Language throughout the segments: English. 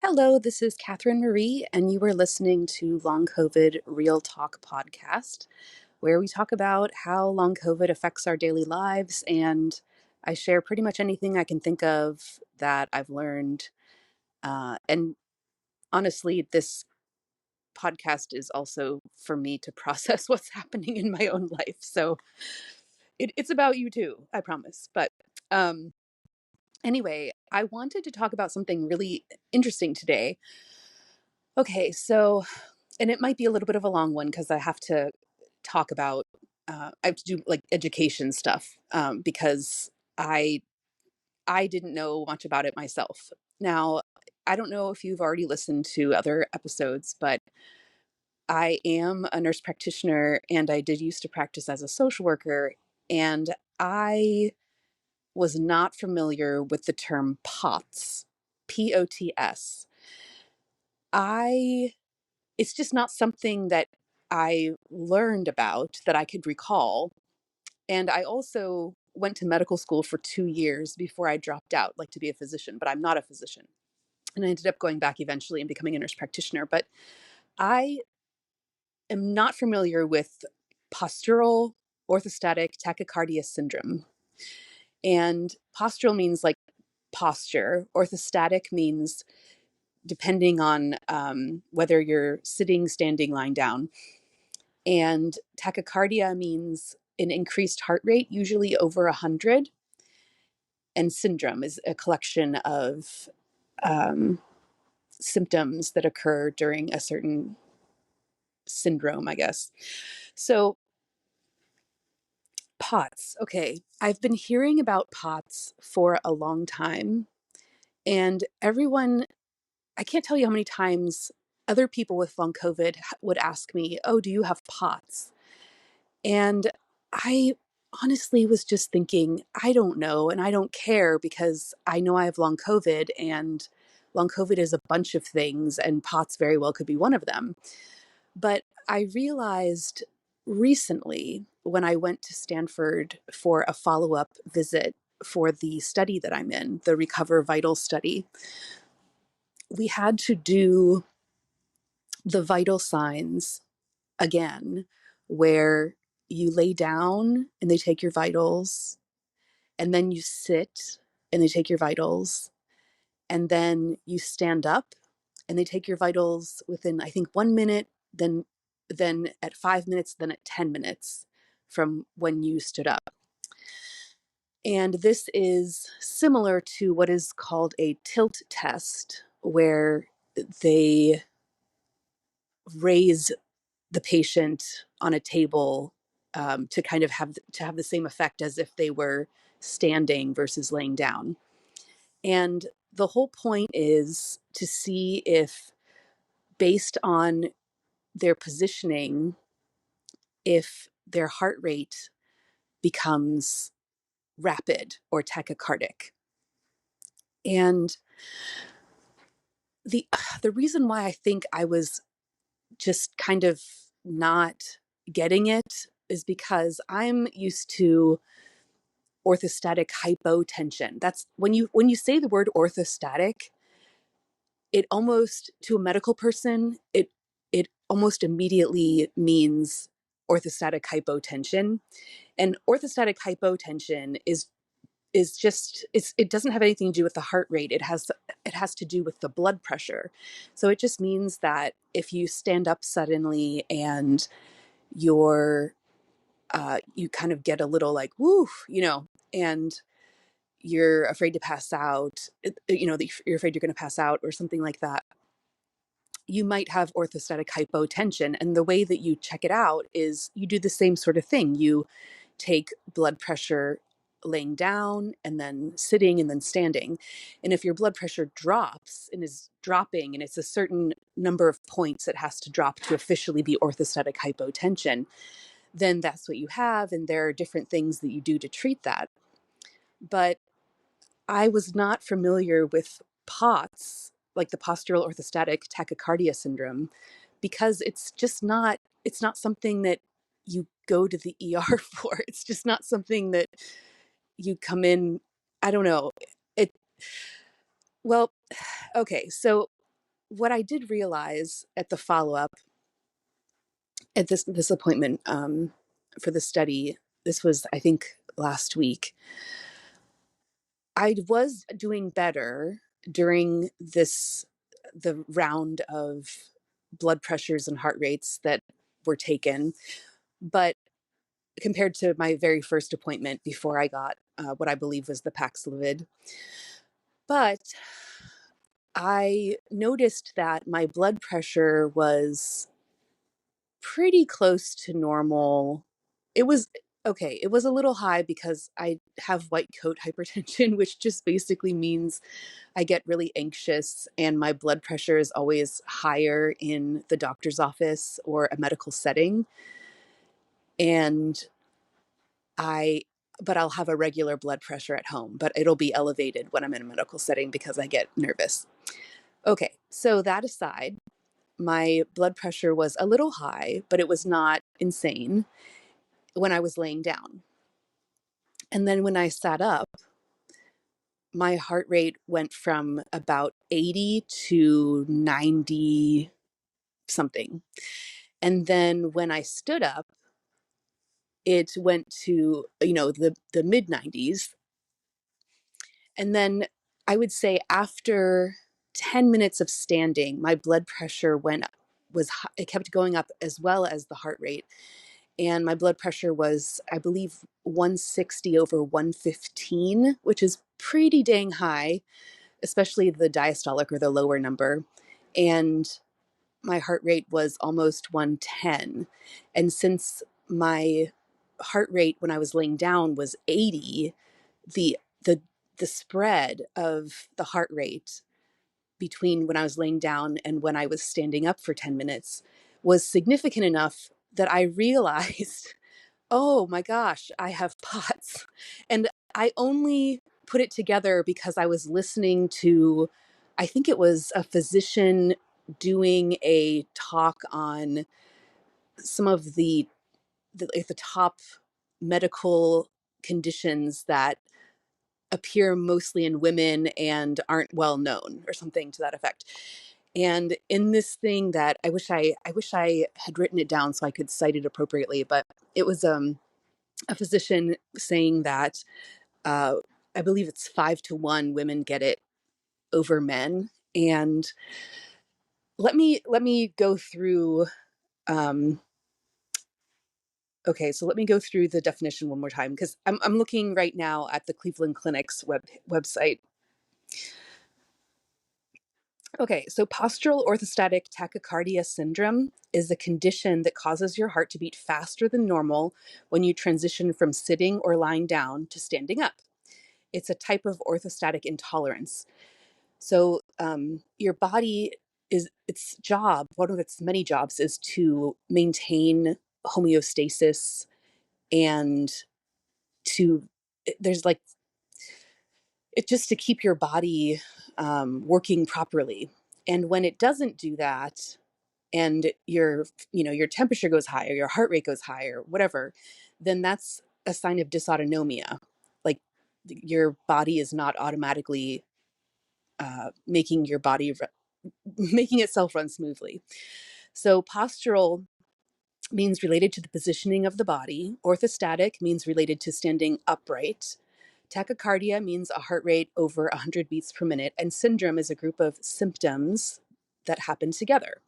Hello, this is Catherine Marie, and you are listening to Long COVID Real Talk podcast, where we talk about how long COVID affects our daily lives. And I share pretty much anything I can think of that I've learned. And honestly, this podcast is also for me to process what's happening in my own life. So it's about you too, I promise. But um, anyway, I wanted to talk about something really interesting today. Okay, so and it might be a little bit of a long one because I have to talk about I have to do like education stuff because I I didn't know much about it myself. Now, I don't know if you've already listened to other episodes, but I am a nurse practitioner and I did used to practice as a social worker, and I was not familiar with the term POTS, POTS. I It's just not something that I learned about that I could recall. And I also went to medical school for 2 years before I dropped out, like to be a physician, but I'm not a physician. And I ended up going back eventually and becoming a nurse practitioner. But I am not familiar with postural orthostatic tachycardia syndrome. And postural means like posture, orthostatic means depending on whether you're sitting, standing, lying down. And tachycardia means an increased heart rate, usually over 100. And syndrome is a collection of um, symptoms that occur during a certain syndrome, I guess. So, POTS. Okay, I've been hearing about POTS for a long time. And everyone, I can't tell you how many times other people with long COVID would ask me, "Oh, do you have POTS?" And I honestly was just thinking, I don't know, and I don't care because I know I have long COVID, and long COVID is a bunch of things, and POTS very well could be one of them. But I realized recently when I went to Stanford for a follow up visit for the study that I'm in, the Recover Vital study, we had to do the vital signs again, where you lay down and they take your vitals, and then you sit and they take your vitals, and then you stand up and they take your vitals within, I think, 1 minute, then at 5 minutes, then at 10 minutes from when you stood up. And this is similar to what is called a tilt test, where they raise the patient on a table to kind of have the same effect as if they were standing versus laying down. And the whole point is to see if, based on their positioning, if their heart rate becomes rapid or tachycardic. And the the reason why I think I was just kind of not getting it is because I'm used to orthostatic hypotension. That's when you say the word orthostatic, it almost, to a medical person, it almost immediately means orthostatic hypotension. And orthostatic hypotension is just it doesn't have anything to do with the heart rate. It has to do with the blood pressure. So it just means that if you stand up suddenly and you're you kind of get a little like woo, and you're afraid to pass out, you're afraid you're going to pass out or something like that, you might have orthostatic hypotension. And the way that you check it out is you do the same sort of thing. You take blood pressure laying down and then sitting and then standing. And if your blood pressure drops and is dropping, and it's a certain number of points it has to drop to officially be orthostatic hypotension, then that's what you have. And there are different things that you do to treat that. But I was not familiar with POTS, like the postural orthostatic tachycardia syndrome, because it's not something that you go to the ER for. It's just not something that you come in. I don't know. It well, okay. So what I did realize at the follow-up at this appointment for the study, this was, I think, last week, I was doing better during the round of blood pressures and heart rates that were taken. But compared to my very first appointment before I got what I believe was the Paxlovid. But I noticed that my blood pressure was pretty close to normal. It was okay. It was a little high because I have white coat hypertension, which just basically means I get really anxious and my blood pressure is always higher in the doctor's office or a medical setting. And I, but I'll have a regular blood pressure at home, but it'll be elevated when I'm in a medical setting because I get nervous. Okay, so that aside, my blood pressure was a little high, but it was not insane when I was laying down. And then when I sat up, my heart rate went from about 80 to 90 something. And then when I stood up, it went to, the mid 90s. And then I would say after 10 minutes of standing, my blood pressure it kept going up as well as the heart rate. And my blood pressure was, I believe, 160 over 115, which is pretty dang high, especially the diastolic or the lower number. And my heart rate was almost 110. And since my heart rate when I was laying down was 80, the the the spread of the heart rate between when I was laying down and when I was standing up for 10 minutes was significant enough that I realized, oh my gosh, I have POTS. And I only put it together because I was listening to, I think it was a physician doing a talk on some of the top medical conditions that appear mostly in women and aren't well known or something to that effect. And in this thing that I wish I had written it down so I could cite it appropriately, but it was a physician saying that uh, I believe it's 5 to 1 women get it over men. And let me go through. Um, okay, so let me go through the definition one more time because I'm looking right now at the Cleveland Clinic's website. Okay, so postural orthostatic tachycardia syndrome is a condition that causes your heart to beat faster than normal when you transition from sitting or lying down to standing up. It's a type of orthostatic intolerance. So your body its job, one of its many jobs, is to maintain homeostasis and to there's like it just to keep your body working properly. And when it doesn't do that, and your temperature goes higher, your heart rate goes higher, whatever, then that's a sign of dysautonomia. Like your body is not automatically making your body making itself run smoothly. So postural means related to the positioning of the body. Orthostatic means related to standing upright. Tachycardia means a heart rate over 100 beats per minute, and syndrome is a group of symptoms that happen together.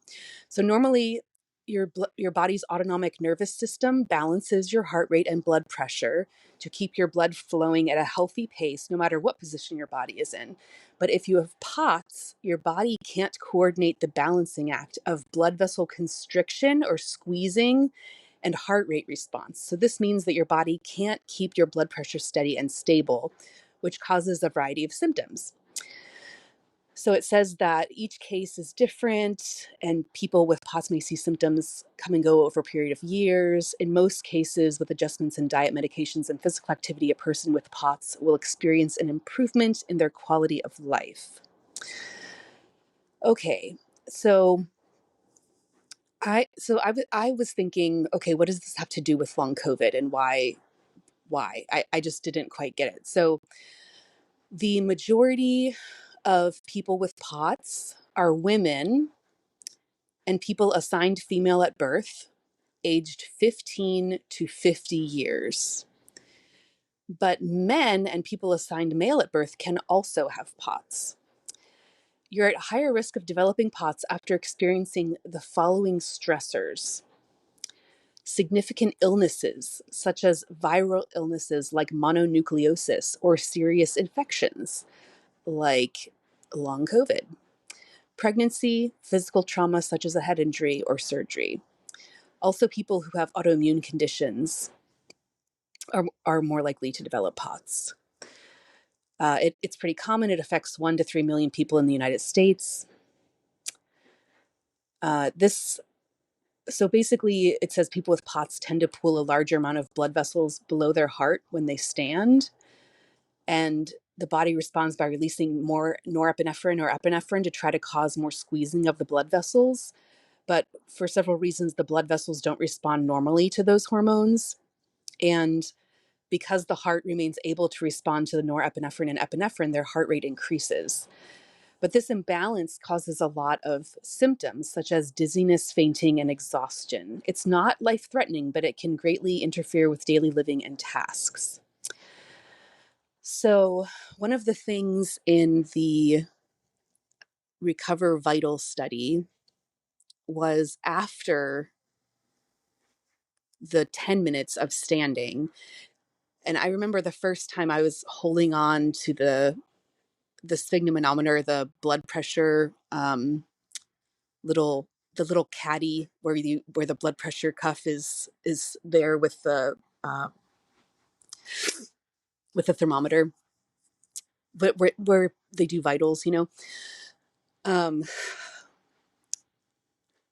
So normally, your body's autonomic nervous system balances your heart rate and blood pressure to keep your blood flowing at a healthy pace, no matter what position your body is in. But if you have POTS, your body can't coordinate the balancing act of blood vessel constriction or squeezing and heart rate response. So this means that your body can't keep your blood pressure steady and stable, which causes a variety of symptoms. So it says that each case is different, and people with POTS may see symptoms come and go over a period of years. In most cases, with adjustments in diet, medications, and physical activity, a person with POTS will experience an improvement in their quality of life. Okay, so I was thinking, okay, what does this have to do with long COVID and why? I just didn't quite get it. So the majority of people with POTS are women and people assigned female at birth, aged 15 to 50 years. But men and people assigned male at birth can also have POTS. You're at higher risk of developing POTS after experiencing the following stressors: significant illnesses, such as viral illnesses like mononucleosis, or serious infections like long COVID, pregnancy, physical trauma such as a head injury or surgery. Also, people who have autoimmune conditions are more likely to develop POTS. It's pretty common. It affects 1 to 3 million people in the United States. So basically, it says people with POTS tend to pool a larger amount of blood vessels below their heart when they stand, and the body responds by releasing more norepinephrine or epinephrine to try to cause more squeezing of the blood vessels. But for several reasons, the blood vessels don't respond normally to those hormones. And because the heart remains able to respond to the norepinephrine and epinephrine, their heart rate increases. But this imbalance causes a lot of symptoms such as dizziness, fainting, and exhaustion. It's not life-threatening, but it can greatly interfere with daily living and tasks. So one of the things in the Recover Vital study was after the 10 minutes of standing. And I remember the first time I was holding on to the sphygmomanometer, the blood pressure little the little caddy where the blood pressure cuff is there uh, with the thermometer, but where they do vitals, Um,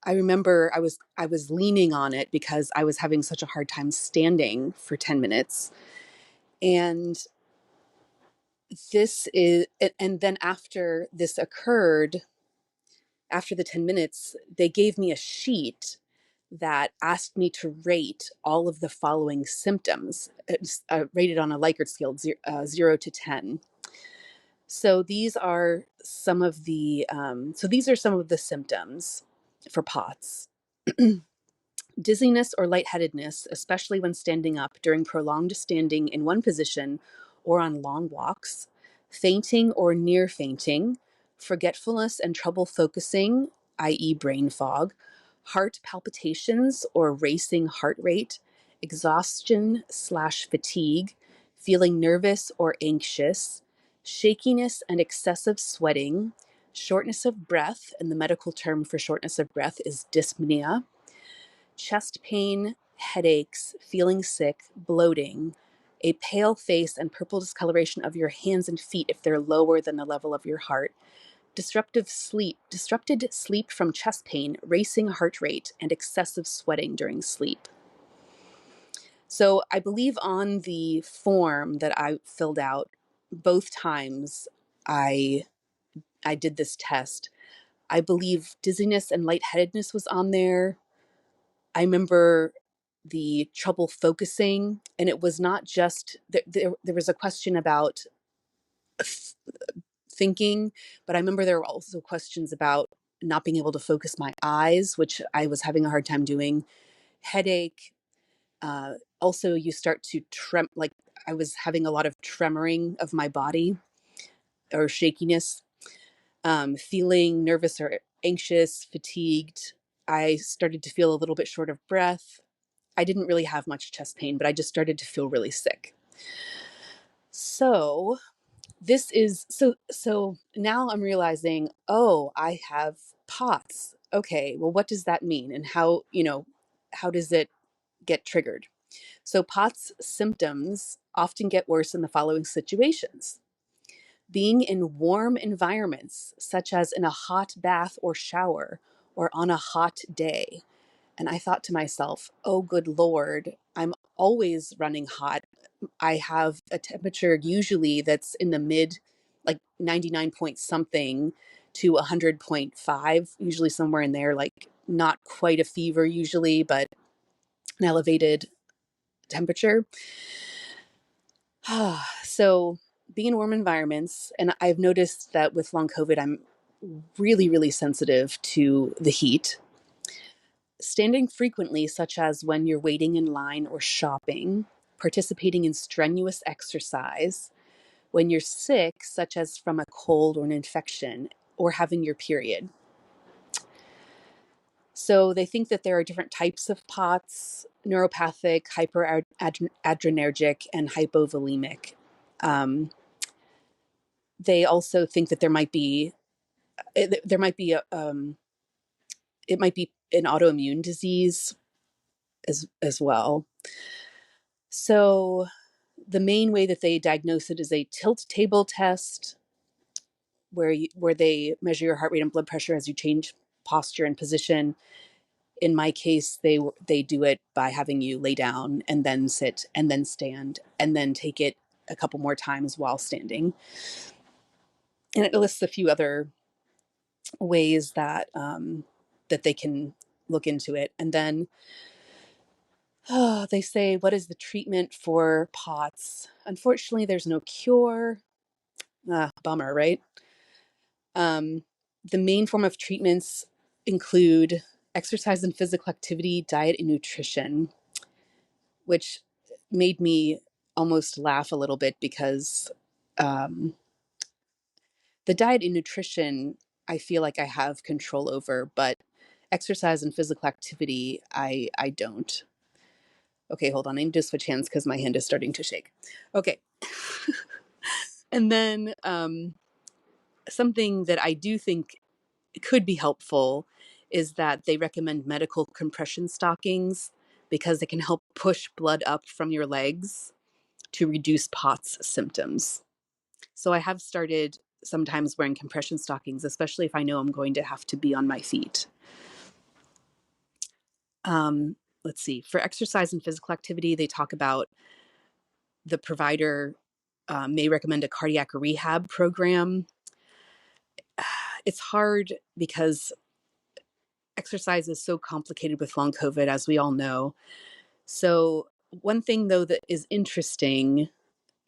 I remember I was leaning on it because I was having such a hard time standing for 10 minutes. And and then after this occurred, after the 10 minutes, they gave me a sheet that asked me to rate all of the following symptoms. It's rated on a Likert scale, 0 to 10. So these are some of the symptoms for POTS. Dizziness or lightheadedness, especially when standing up during prolonged standing in one position or on long walks, fainting or near fainting, forgetfulness and trouble focusing, i.e., brain fog, heart palpitations or racing heart rate, exhaustion/fatigue, feeling nervous or anxious, shakiness and excessive sweating, shortness of breath, and the medical term for shortness of breath is dyspnea, chest pain, headaches, feeling sick, bloating, a pale face and purple discoloration of your hands and feet if they're lower than the level of your heart, disrupted sleep from chest pain, racing heart rate, and excessive sweating during sleep. So I believe on the form that I filled out both times I did this test, I believe dizziness and lightheadedness was on there. I remember the trouble focusing, and it was not just there was a question about thinking, but I remember there were also questions about not being able to focus my eyes, which I was having a hard time doing, headache. Also, you start to like I was having a lot of tremoring of my body or shakiness, feeling nervous or anxious, fatigued. I started to feel a little bit short of breath. I didn't really have much chest pain, but I just started to feel really sick. So so now I'm realizing, oh, I have POTS. Okay, well, what does that mean? And how does it get triggered? So POTS symptoms often get worse in the following situations: being in warm environments, such as in a hot bath or shower, or on a hot day. And I thought to myself, oh, good Lord, I'm always running hot. I have a temperature usually that's in the mid, like 99 point something to 100.5, usually somewhere in there, like not quite a fever usually, but an elevated temperature. So being in warm environments, and I've noticed that with long COVID, I'm really, really sensitive to the heat. Standing frequently, such as when you're waiting in line or shopping, participating in strenuous exercise, when you're sick, such as from a cold or an infection, or having your period. So they think that there are different types of POTS: neuropathic, hyperadrenergic, and hypovolemic. Um, they also think that there might be it might be an autoimmune disease as well. So the main way that they diagnose it is a tilt table test, where they measure your heart rate and blood pressure as you change posture and position. In my case, they do it by having you lay down and then sit and then stand and then take it a couple more times while standing. And it lists a few other ways that that they can look into it. And then they say, what is the treatment for POTS? Unfortunately, there's no cure. Bummer, right? The main form of treatments include exercise and physical activity, diet and nutrition, which made me almost laugh a little bit because um, the diet and nutrition I feel like I have control over, but exercise and physical activity I don't. Okay, hold on. I need to switch hands because my hand is starting to shake. Okay. And then something that I do think could be helpful is that they recommend medical compression stockings because it can help push blood up from your legs to reduce POTS symptoms. So I have started sometimes wearing compression stockings, especially if I know I'm going to have to be on my feet. Um, let's see. For exercise and physical activity, they talk about the provider may recommend a cardiac rehab program. It's hard because exercise is so complicated with long COVID, as we all know. So one thing, though, that is interesting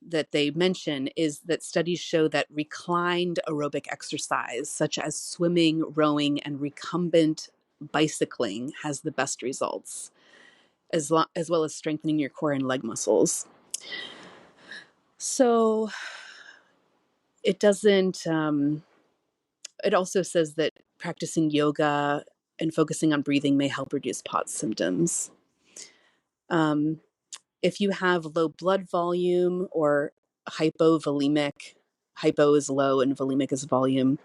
that they mention is that studies show that reclined aerobic exercise, such as swimming, rowing, and recumbent bicycling, has the best results, as well as strengthening your core and leg muscles. So it doesn't, it also says that practicing yoga and focusing on breathing may help reduce POTS symptoms. If you have low blood volume or hypovolemic, hypo is low and volemic is volume,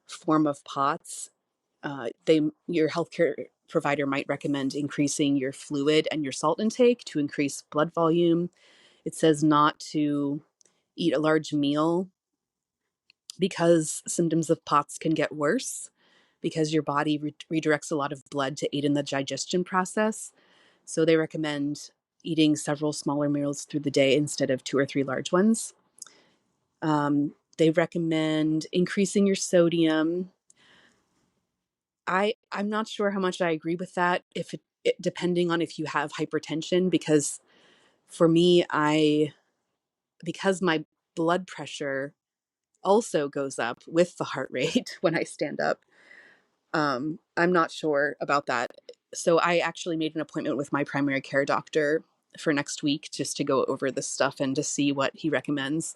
form of POTS, your healthcare provider might recommend increasing your fluid and your salt intake to increase blood volume. It says not to eat a large meal because symptoms of POTS can get worse because your body redirects a lot of blood to aid in the digestion process. So they recommend eating several smaller meals through the day instead of 2 or 3 large ones. They recommend increasing your sodium. I'm not sure how much I agree with that, if depending on if you have hypertension, because for me, because my blood pressure also goes up with the heart rate when I stand up. I'm not sure about that. So I actually made an appointment with my primary care doctor for next week just to go over this stuff and to see what he recommends.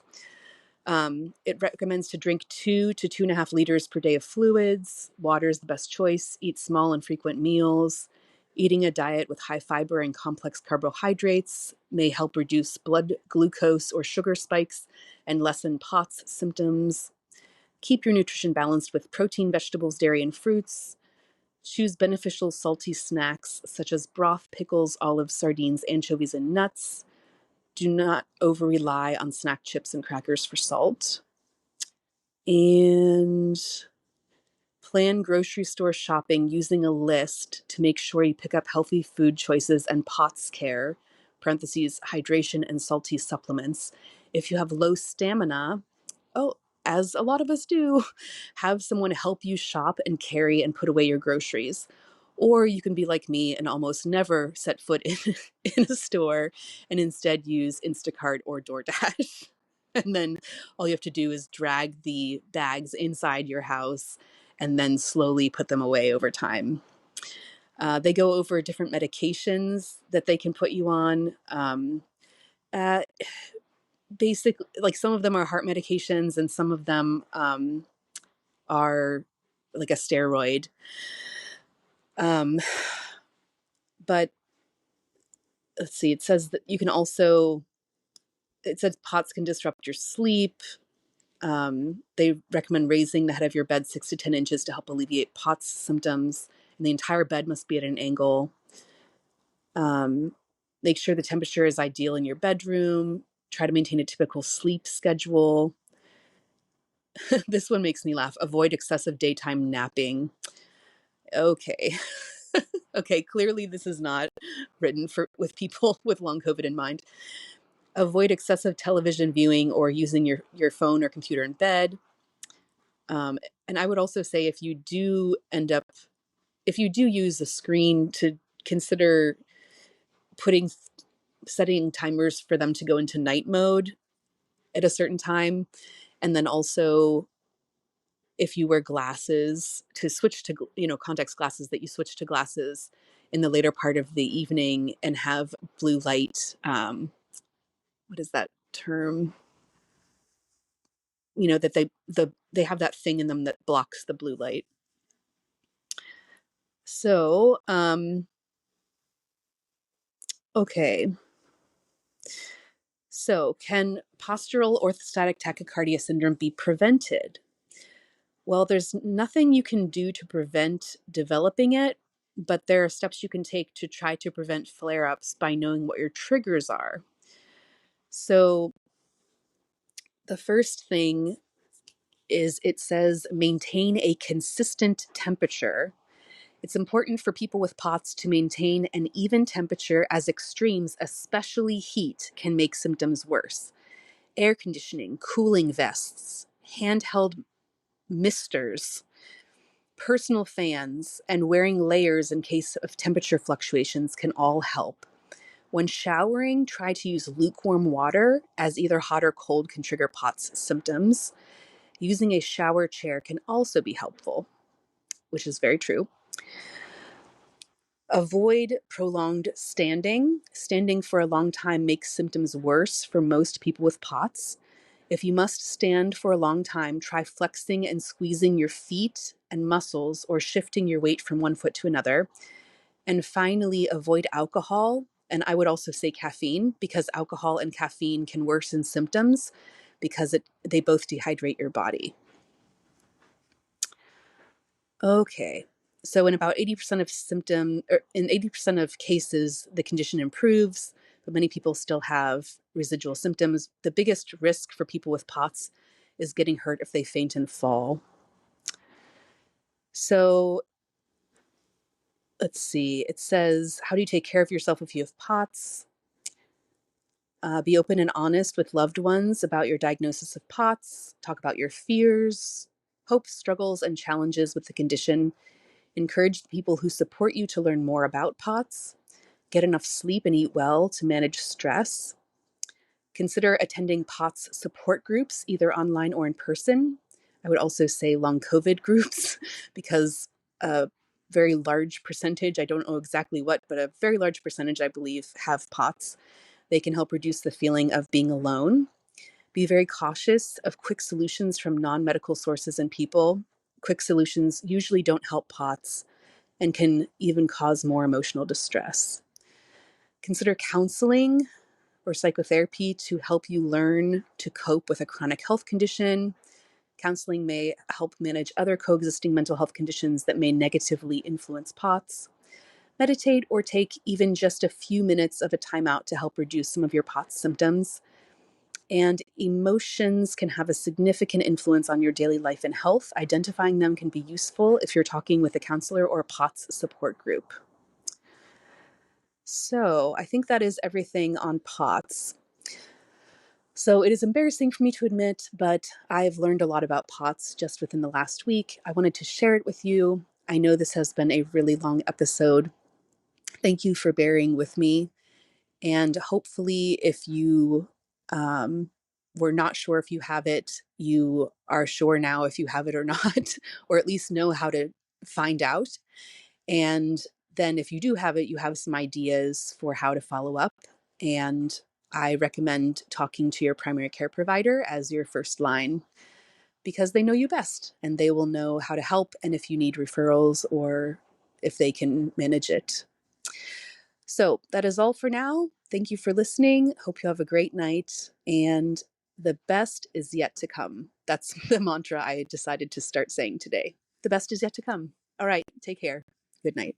It recommends to drink 2 to 2.5 liters per day of fluids. Water is the best choice. Eat small and frequent meals. Eating a diet with high fiber and complex carbohydrates may help reduce blood glucose or sugar spikes and lessen POTS symptoms. Keep your nutrition balanced with protein, vegetables, dairy, and fruits. Choose beneficial salty snacks such as broth, pickles, olives, sardines, anchovies, and nuts. Do not over-rely on snack chips and crackers for salt. And plan grocery store shopping using a list to make sure you pick up healthy food choices and POTS care, parentheses, hydration and salty supplements. If you have low stamina, as a lot of us do, have someone help you shop and carry and put away your groceries. Or you can be like me and almost never set foot in a store and instead use Instacart or DoorDash. And then all you have to do is drag the bags inside your house and then slowly put them away over time. They go over different medications that they can put you on. Uh, Basically, like some of them are heart medications and some of them are like a steroid. Um, but let's see, it says that you can also, it says POTS can disrupt your sleep. They recommend raising the head of your bed 6 to 10 inches to help alleviate POTS symptoms. And the entire bed must be at an angle. Make sure the temperature is ideal in your bedroom. Try to maintain a typical sleep schedule. This one makes me laugh. Avoid excessive daytime napping. Okay. Okay, clearly this is not written for with people with long COVID in mind. Avoid excessive television viewing or using your phone or computer in bed. And I would also say if you do use a screen, to consider setting timers for them to go into night mode at a certain time. And then also, if you wear glasses, to switch to, contact glasses, that you switch to glasses in the later part of the evening and have blue light. What is that term? That they have that thing in them that blocks the blue light. So, okay. So, can postural orthostatic tachycardia syndrome be prevented? Well, there's nothing you can do to prevent developing it, but there are steps you can take to try to prevent flare ups by knowing what your triggers are. So, the first thing is it says maintain a consistent temperature. It's important for people with POTS to maintain an even temperature, as extremes, especially heat, can make symptoms worse. Air conditioning, cooling vests, handheld misters, personal fans, and wearing layers in case of temperature fluctuations can all help. When showering, try to use lukewarm water, as either hot or cold can trigger POTS symptoms. Using a shower chair can also be helpful, which is very true. Avoid prolonged standing. Standing for a long time makes symptoms worse for most people with POTS. If you must stand for a long time, try flexing and squeezing your feet and muscles or shifting your weight from one foot to another. And finally, avoid alcohol. And I would also say caffeine, because alcohol and caffeine can worsen symptoms because they both dehydrate your body. Okay. So in about 80% in 80% of cases, the condition improves, but many people still have residual symptoms. The biggest risk for people with POTS is getting hurt if they faint and fall. So let's see. It says, how do you take care of yourself if you have POTS? Be open and honest with loved ones about your diagnosis of POTS. Talk about your fears, hopes, struggles, and challenges with the condition. Encourage the people who support you to learn more about POTS. Get enough sleep and eat well to manage stress. Consider attending POTS support groups, either online or in person. I would also say long COVID groups, because a very large percentage, I don't know exactly what, but a very large percentage, I believe, have POTS. They can help reduce the feeling of being alone. Be very cautious of quick solutions from non-medical sources and people. Quick solutions usually don't help POTS and can even cause more emotional distress. Consider counseling or psychotherapy to help you learn to cope with a chronic health condition. Counseling may help manage other coexisting mental health conditions that may negatively influence POTS. Meditate or take even just a few minutes of a timeout to help reduce some of your POTS symptoms. And emotions can have a significant influence on your daily life and health. Identifying them can be useful if you're talking with a counselor or a POTS support group. So I think that is everything on POTS. So it is embarrassing for me to admit, but I've learned a lot about POTS just within the last week. I wanted to share it with you. I know this has been a really long episode. Thank you for bearing with me. And hopefully, if you were not sure if you have it, you are sure now if you have it or not, or at least know how to find out. And then if you do have it, you have some ideas for how to follow up. And I recommend talking to your primary care provider as your first line because they know you best and they will know how to help and if you need referrals or if they can manage it. So that is all for now. Thank you for listening. Hope you have a great night. And the best is yet to come. That's the mantra I decided to start saying today. The best is yet to come. All right, take care. Good night.